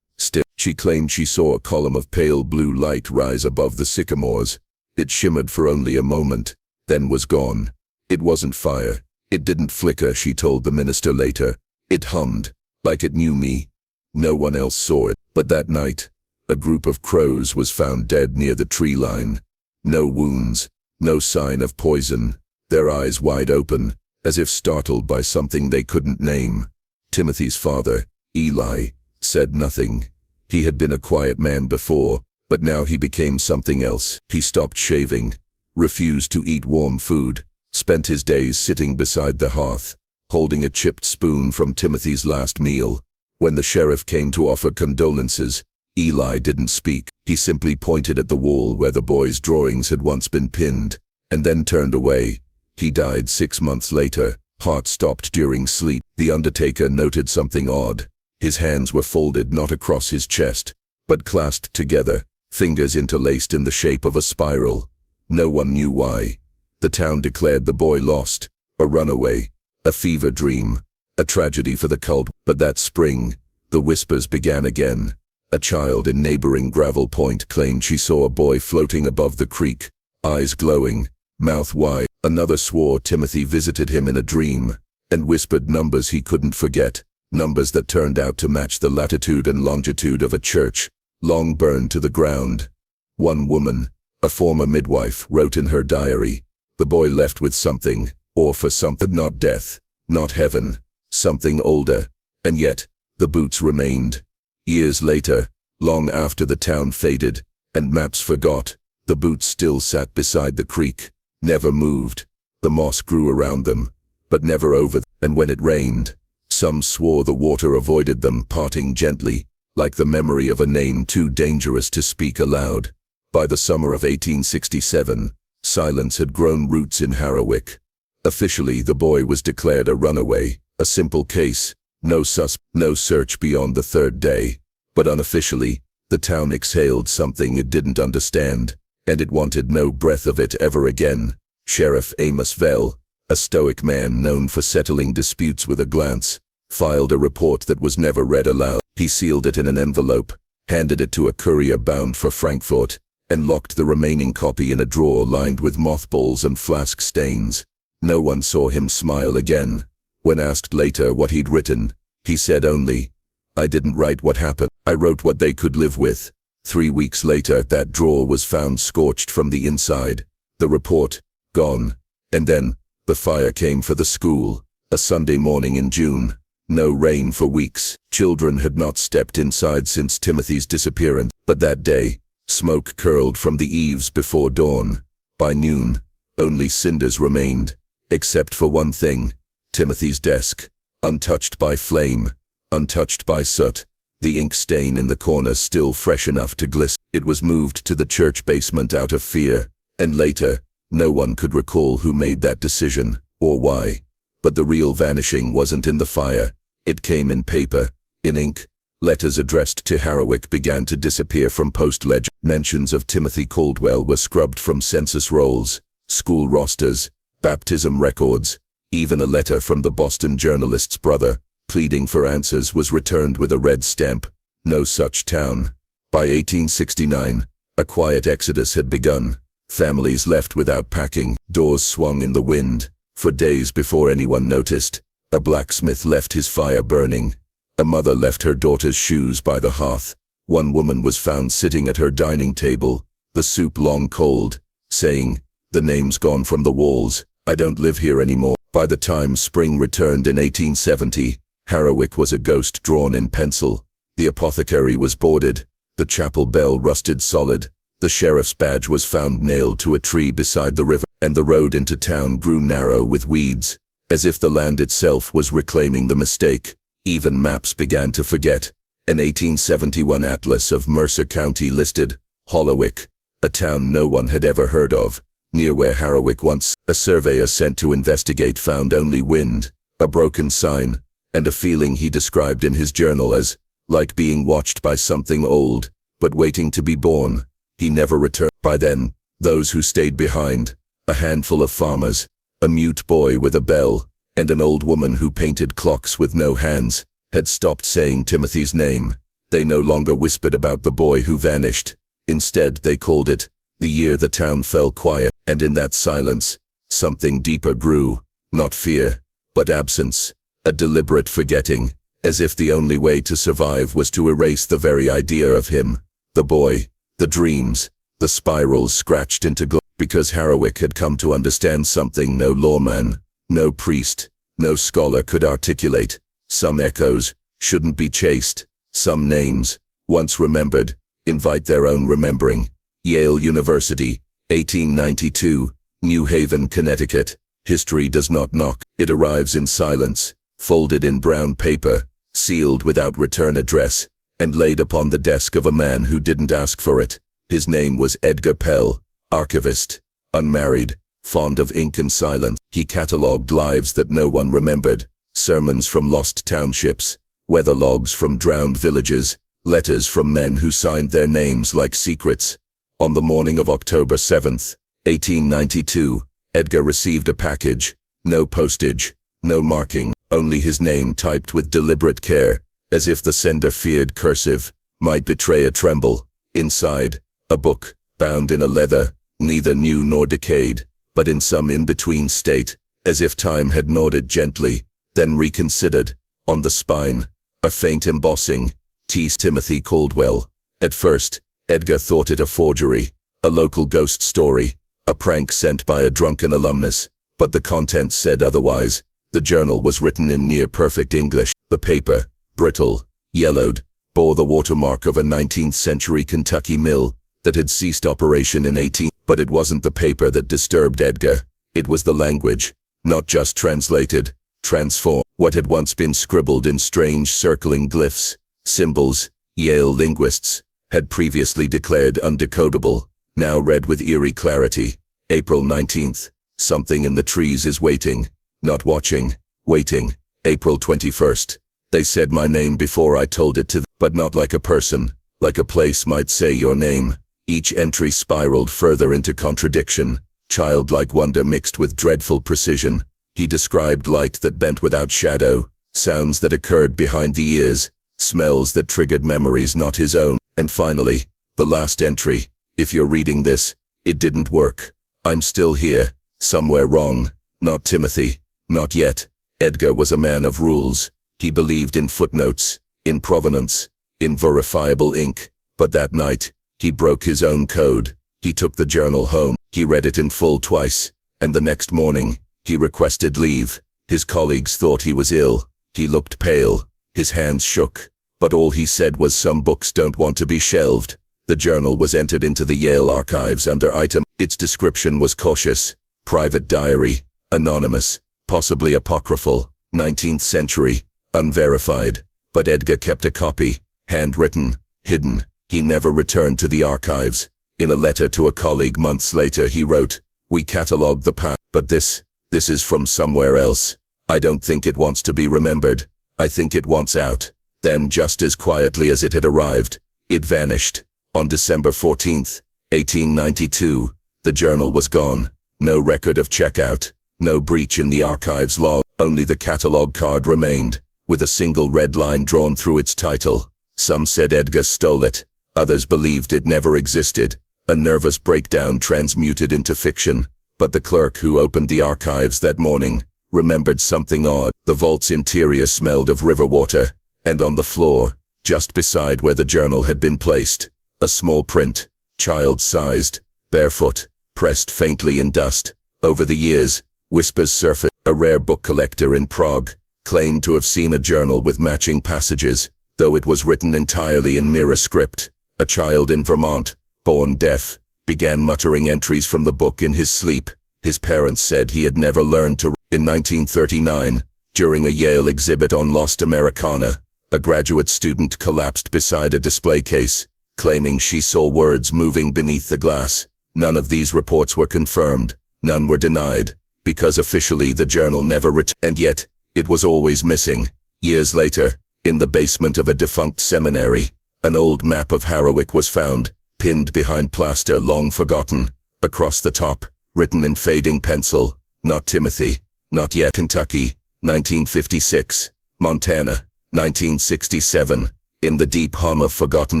Still, she claimed she saw a column of pale blue light rise above the sycamores. It shimmered for only a moment, then was gone. It wasn't fire. It didn't flicker, she told the minister later. It hummed, like it knew me. No one else saw it. But that night, a group of crows was found dead near the tree line. No wounds, no sign of poison, their eyes wide open, as if startled by something they couldn't name. Timothy's father, Eli, said nothing. He had been a quiet man before, but now he became something else. He stopped shaving, refused to eat warm food, spent his days sitting beside the hearth, holding a chipped spoon from Timothy's last meal. When the sheriff came to offer condolences, Eli didn't speak. He simply pointed at the wall where the boy's drawings had once been pinned, and then turned away. He died 6 months later, heart stopped during sleep. The undertaker noted something odd. His hands were folded not across his chest, but clasped together, fingers interlaced in the shape of a spiral. No one knew why. The town declared the boy lost, a runaway, a fever dream, a tragedy for the cult. But that spring, the whispers began again. A child in neighboring Gravel Point claimed she saw a boy floating above the creek, eyes glowing, mouth wide. Another swore Timothy visited him in a dream, and whispered numbers he couldn't forget, numbers that turned out to match the latitude and longitude of a church, long burned to the ground. One woman, a former midwife, wrote in her diary, "The boy left with something, or for something, not death, not heaven, something older," and yet, the boots remained. Years later, long after the town faded, and maps forgot, the boots still sat beside the creek, never moved. The moss grew around them, but never over them. And when it rained, some swore the water avoided them, parting gently, like the memory of a name too dangerous to speak aloud. By the summer of 1867, silence had grown roots in Harrowwick. Officially, the boy was declared a runaway, a simple case, no search beyond the third day. But unofficially, the town exhaled something it didn't understand, and it wanted no breath of it ever again. Sheriff Amos Vell, a stoic man known for settling disputes with a glance, filed a report that was never read aloud. He sealed it in an envelope, handed it to a courier bound for Frankfurt, and locked the remaining copy in a drawer lined with mothballs and flask stains. No one saw him smile again. When asked later what he'd written, he said only, "I didn't write what happened. I wrote what they could live with." 3 weeks later, that drawer was found scorched from the inside. The report, gone. And then, the fire came for the school. A Sunday morning in June. No rain for weeks. Children had not stepped inside since Timothy's disappearance. But that day, smoke curled from the eaves before dawn. By noon, only cinders remained, except for one thing: Timothy's desk, untouched by flame, untouched by soot, the ink stain in the corner still fresh enough to glisten. It was moved to the church basement out of fear, and later, no one could recall who made that decision, or why. But the real vanishing wasn't in the fire. It came in paper, in ink. Letters addressed to Harrowwick began to disappear from post-ledger. Mentions of Timothy Caldwell were scrubbed from census rolls, school rosters, baptism records. Even a letter from the Boston journalist's brother, pleading for answers, was returned with a red stamp. No such town. By 1869, a quiet exodus had begun. Families left without packing. Doors swung in the wind. For days before anyone noticed, a blacksmith left his fire burning. A mother left her daughter's shoes by the hearth. One woman was found sitting at her dining table, the soup long cold, saying, "The name's gone from the walls. I don't live here anymore." By the time spring returned in 1870, Harrowwick was a ghost drawn in pencil. The apothecary was boarded. The chapel bell rusted solid. The sheriff's badge was found nailed to a tree beside the river, and the road into town grew narrow with weeds, as if the land itself was reclaiming the mistake. Even maps began to forget. An 1871 atlas of Mercer County listed Hollowick, a town no one had ever heard of, near where Harrowwick once. A surveyor sent to investigate found only wind, a broken sign, and a feeling he described in his journal as, like being watched by something old, but waiting to be born. He never returned. By then, those who stayed behind, a handful of farmers, a mute boy with a bell, and an old woman who painted clocks with no hands, had stopped saying Timothy's name. They no longer whispered about the boy who vanished. Instead, they called it the year the town fell quiet, and in that silence, something deeper grew, not fear, but absence, a deliberate forgetting, as if the only way to survive was to erase the very idea of him, the boy, the dreams, the spirals scratched into glass. Because Harowick had come to understand something no lawman, no priest, no scholar could articulate. Some echoes shouldn't be chased. Some names, once remembered, invite their own remembering. Yale University, 1892, New Haven, Connecticut. History does not knock. It arrives in silence, folded in brown paper, sealed without return address, and laid upon the desk of a man who didn't ask for it. His name was Edgar Pell, archivist, unmarried, fond of ink and silence. He catalogued lives that no one remembered, sermons from lost townships, weather logs from drowned villages, letters from men who signed their names like secrets. On the morning of October 7th, 1892, Edgar received a package, no postage, no marking, only his name typed with deliberate care, as if the sender feared cursive might betray a tremble. Inside, a book, bound in a leather, neither new nor decayed, but in some in-between state, as if time had nodded gently, then reconsidered. On the spine, a faint embossing, T. Timothy Caldwell. At first, Edgar thought it a forgery, a local ghost story, a prank sent by a drunken alumnus, but the contents said otherwise. The journal was written in near-perfect English. The paper, brittle, yellowed, bore the watermark of a 19th-century Kentucky mill that had ceased operation in 18. But it wasn't the paper that disturbed Edgar. It was the language, not just translated, transformed. What had once been scribbled in strange circling glyphs, symbols, Yale linguists had previously declared undecodable, now read with eerie clarity. April 19th. Something in the trees is waiting, not watching, waiting. April 21st. They said my name before I told it to them, but not like a person, like a place might say your name. Each entry spiraled further into contradiction, childlike wonder mixed with dreadful precision. He described light that bent without shadow, sounds that occurred behind the ears, smells that triggered memories not his own. And finally, the last entry. If you're reading this, it didn't work. I'm still here, somewhere wrong. Not Timothy, not yet. Edgar was a man of rules. He believed in footnotes, in provenance, in verifiable ink. But that night, he broke his own code. He took the journal home. He read it in full twice, and the next morning, he requested leave. His colleagues thought he was ill. He looked pale. His hands shook. But all he said was some books don't want to be shelved. The journal was entered into the Yale archives under item. Its description was cautious. Private diary, anonymous, possibly apocryphal, 19th century, unverified. But Edgar kept a copy, handwritten, hidden. He never returned to the archives. In a letter to a colleague months later he wrote, "We catalogued the past, but this is from somewhere else. I don't think it wants to be remembered. I think it wants out." Then, just as quietly as it had arrived, it vanished. On December 14th, 1892, the journal was gone. No record of checkout, no breach in the archives log, only the catalog card remained, with a single red line drawn through its title. Some said Edgar stole it. Others believed it never existed, a nervous breakdown transmuted into fiction. But the clerk who opened the archives that morning remembered something odd. The vault's interior smelled of river water, and on the floor, just beside where the journal had been placed, a small print, child-sized, barefoot, pressed faintly in dust. Over the years, whispers surfaced. A rare book collector in Prague claimed to have seen a journal with matching passages, though it was written entirely in mirror script. A child in Vermont, born deaf, began muttering entries from the book in his sleep. His parents said he had never learned to read. In 1939, during a Yale exhibit on Lost Americana, a graduate student collapsed beside a display case, claiming she saw words moving beneath the glass. None of these reports were confirmed, none were denied, because officially the journal never returned. And yet, it was always missing. Years later, in the basement of a defunct seminary, an old map of Harowick was found, pinned behind plaster long forgotten. Across the top, written in fading pencil, not Timothy, not yet Kentucky, 1956, Montana, 1967. In the deep hum of forgotten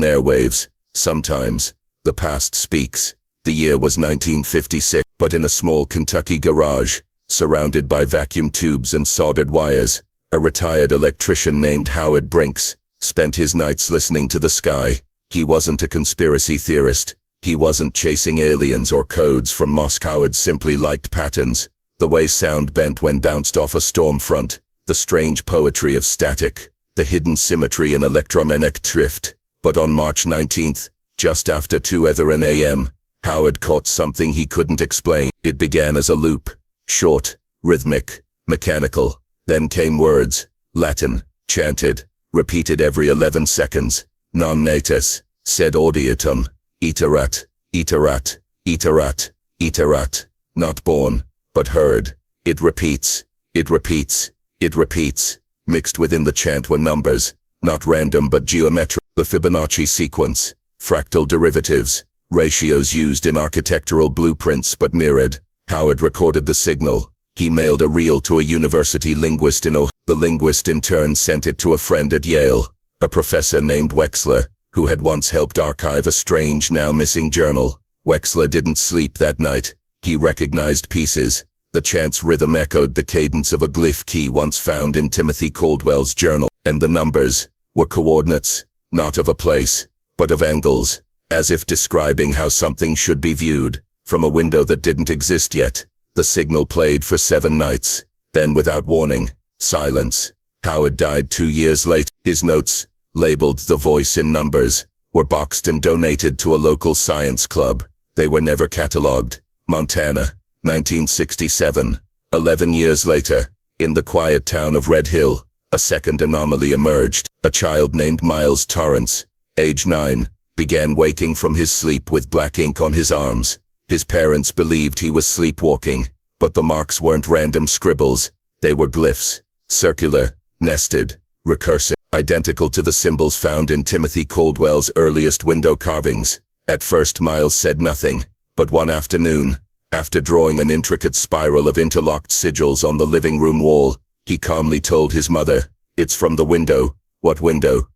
airwaves, sometimes, the past speaks. The year was 1956, but in a small Kentucky garage, surrounded by vacuum tubes and soldered wires, a retired electrician named Howard Brinks spent his nights listening to the sky. He wasn't a conspiracy theorist. He wasn't chasing aliens or codes from Moscow. Howard simply liked patterns, the way sound bent when bounced off a storm front, the strange poetry of static, the hidden symmetry in electromagnetic drift. But on March 19th, just after 2:00 a.m., Howard caught something he couldn't explain. It began as a loop, short, rhythmic, mechanical. Then came words, Latin, chanted, repeated every 11 seconds. Non natus, sed audiatum, iterat, iterat, iterat, iterat. Not born, but heard. It repeats, it repeats, it repeats. Mixed within the chant were numbers, not random but geometric. The Fibonacci sequence, fractal derivatives, ratios used in architectural blueprints but mirrored. Howard recorded the signal. He mailed a reel to a university linguist in Ohio. The linguist in turn sent it to a friend at Yale, a professor named Wexler, who had once helped archive a strange, now missing journal. Wexler didn't sleep that night. He recognized pieces. The chant's rhythm echoed the cadence of a glyph key once found in Timothy Caldwell's journal, and the numbers were coordinates, not of a place, but of angles, as if describing how something should be viewed, from a window that didn't exist yet. The signal played for 7 nights. Then, without warning, silence. Howard died 2 years later. His notes, labeled The Voice in Numbers, were boxed and donated to a local science club. They were never catalogued. Montana, 1967. 11 years later, in the quiet town of Red Hill, a second anomaly emerged. A child named Miles Torrance, age 9, began waking from his sleep with black ink on his arms. His parents believed he was sleepwalking, but the marks weren't random scribbles. They were glyphs, circular, nested, recursive, identical to the symbols found in Timothy Caldwell's earliest window carvings. At first Miles said nothing, but one afternoon, after drawing an intricate spiral of interlocked sigils on the living room wall, he calmly told his mother, "It's from the window." "What window?"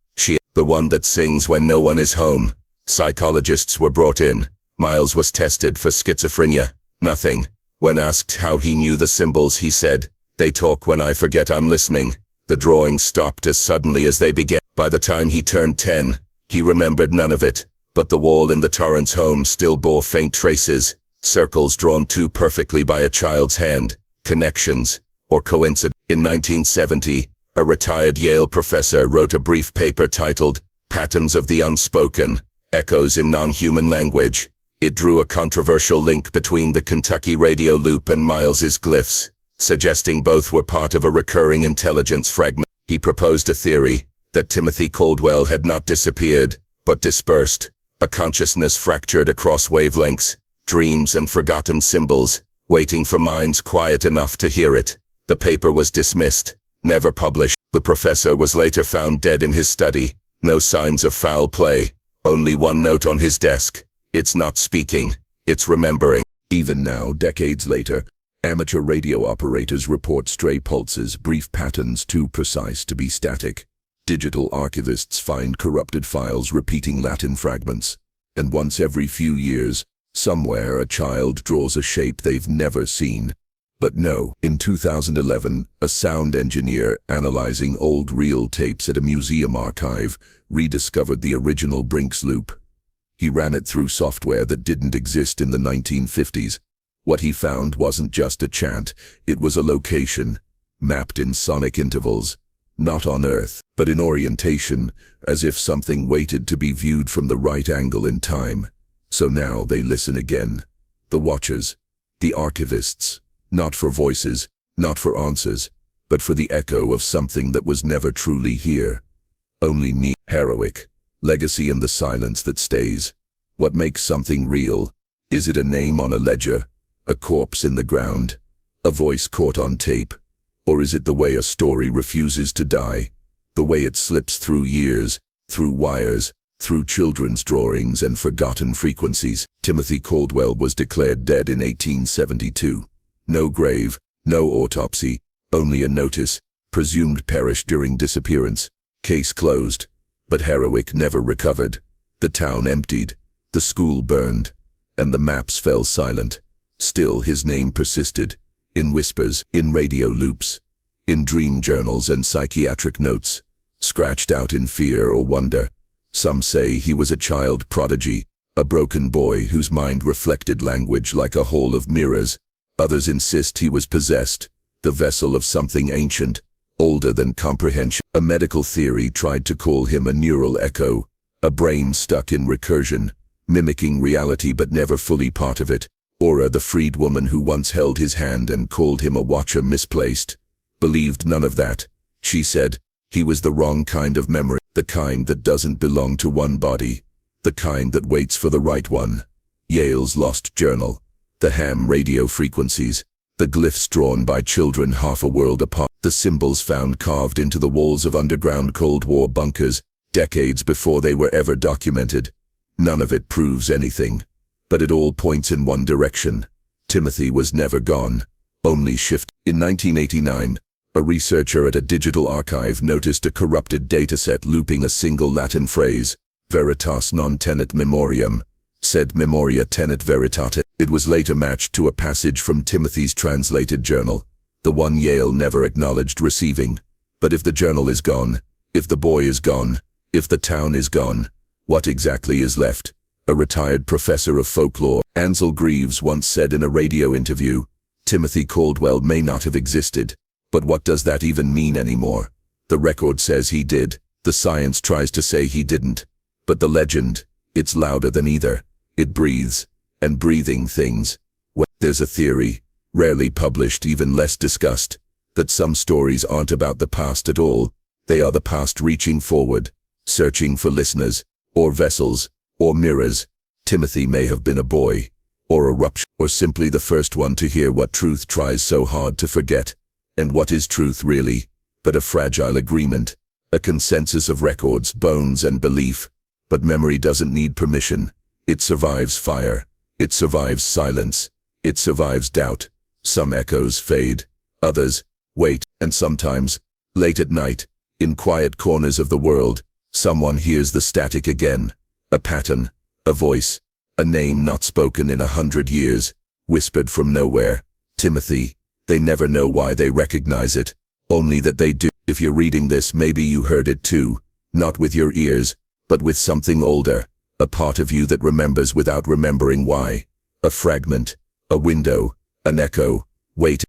"The one that sings when no one is home." Psychologists were brought in. Miles was tested for schizophrenia. Nothing. When asked how he knew the symbols, he said, "They talk when I forget I'm listening." The drawings stopped as suddenly as they began. By the time he turned 10, he remembered none of it, but the wall in the Torrance home still bore faint traces, circles drawn too perfectly by a child's hand, connections, or coincidence. In 1970, a retired Yale professor wrote a brief paper titled, Patterns of the Unspoken, Echoes in Non-Human Language. It drew a controversial link between the Kentucky radio loop and Miles's glyphs, suggesting both were part of a recurring intelligence fragment. He proposed a theory that Timothy Caldwell had not disappeared, but dispersed, a consciousness fractured across wavelengths, dreams and forgotten symbols, waiting for minds quiet enough to hear it. The paper was dismissed, never published. The professor was later found dead in his study. No signs of foul play, only one note on his desk. "It's not speaking, it's remembering." Even now, decades later, amateur radio operators report stray pulses, brief patterns too precise to be static. Digital archivists find corrupted files repeating Latin fragments. And once every few years, somewhere a child draws a shape they've never seen. But no, in 2011, a sound engineer analyzing old reel tapes at a museum archive rediscovered the original Brinks loop. He ran it through software that didn't exist in the 1950s. What he found wasn't just a chant, it was a location, mapped in sonic intervals, not on Earth, but in orientation, as if something waited to be viewed from the right angle in time. So now they listen again. The watchers, the archivists, not for voices, not for answers, but for the echo of something that was never truly here. Only me. Heroic. Legacy and the silence that stays. What makes something real? Is it a name on a ledger? A corpse in the ground? A voice caught on tape? Or is it the way a story refuses to die? The way it slips through years, through wires, Through children's drawings and forgotten frequencies, Timothy Caldwell was declared dead in 1872. No grave, no autopsy, only a notice, presumed perished during disappearance. Case closed. But Harowick never recovered. The town emptied, the school burned, and the maps fell silent. Still his name persisted, in whispers, in radio loops, in dream journals and psychiatric notes, scratched out in fear or wonder. Some say he was a child prodigy, a broken boy whose mind reflected language like a hall of mirrors. Others insist he was possessed, the vessel of something ancient, older than comprehension. A medical theory tried to call him a neural echo, a brain stuck in recursion, mimicking reality but never fully part of it. Aura, the freed woman who once held his hand and called him a watcher misplaced, believed none of that. She said he was the wrong kind of memory, the kind that doesn't belong to one body, the kind that waits for the right one. Yale's lost journal, the ham radio frequencies, the glyphs drawn by children half a world apart, the symbols found carved into the walls of underground Cold War bunkers, decades before they were ever documented. None of it proves anything, but it all points in one direction. Timothy was never gone, only shifted. In 1989, a researcher at a digital archive noticed a corrupted dataset looping a single Latin phrase, veritas non tenet memoriam, sed memoria tenet veritatis. It was later matched to a passage from Timothy's translated journal, the one Yale never acknowledged receiving. But if the journal is gone, if the boy is gone, if the town is gone, what exactly is left? A retired professor of folklore, Ansel Greaves, once said in a radio interview, Timothy Caldwell may not have existed, but what does that even mean anymore? The record says he did, the science tries to say he didn't, but the legend, it's louder than either. It breathes, and breathing things. Well, there's a theory, rarely published, even less discussed, that some stories aren't about the past at all. They are the past reaching forward, searching for listeners, or vessels, or mirrors. Timothy may have been a boy, or a rupture, or simply the first one to hear what truth tries so hard to forget. And what is truth really? But a fragile agreement, a consensus of records, bones, and belief. But memory doesn't need permission. It survives fire. It survives silence. It survives doubt. Some echoes fade. Others wait. And sometimes, late at night, in quiet corners of the world, someone hears the static again. A pattern, a voice, a name not spoken in 100 years, whispered from nowhere. Timothy. They never know why they recognize it, only that they do. If you're reading this, maybe you heard it too, not with your ears, but with something older, a part of you that remembers without remembering why. A fragment, a window, an echo. Wait.